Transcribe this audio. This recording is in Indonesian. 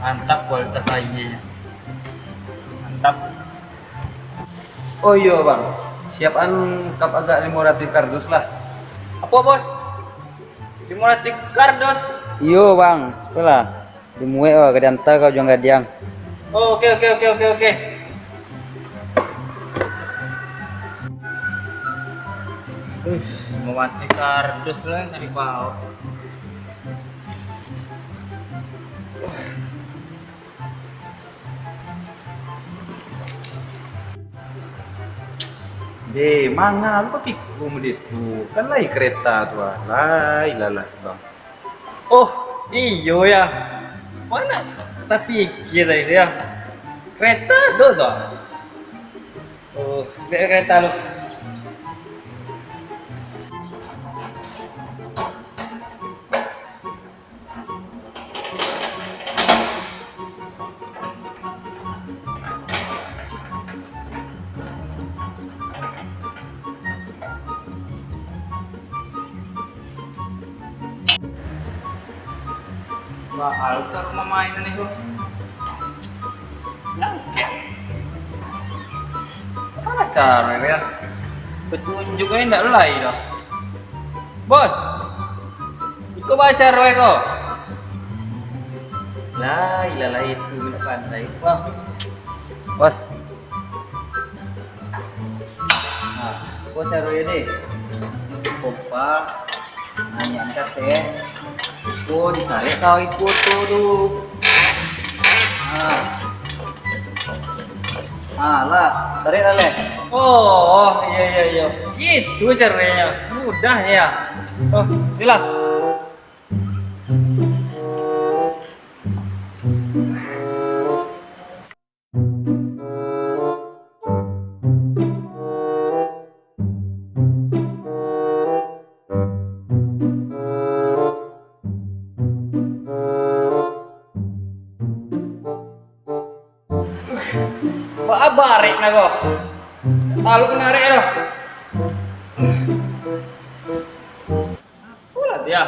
Mantap kualitas airnya. Mantap. Oh iya bang, siapkan kap agak limoratif kardus lah. Apa bos? Dimulai kardos. Iyo bang, itulah. Dimuai oh kadanta kau jangan gadiang. Oh, oke. Mau mati kardus lah tadi bau. Mana lu pikir medit tu? Kan lai kereta tu ah. Lai lalat bang. Oh, iyo ya. Mana tapi kira itu ya. Kereta do toh. Oh, kereta lu. Wah, alus rumah mainan itu. Nangkep. Apa cara ya? Petunjuknya enggak lay dah. Bos, ikut baca roe kok. Lai lalat itu minat pandai bang. Bos. Nah, bos taruh ini. Kompak. Nanya angkat teh. Oh, ditarik kau ikut tuh. Lah, tarik lah. Oh, iya. Gitu caranya. Mudah ya. Oh, inilah. Barik na kok. Talo ko narik dah. Ulat ya.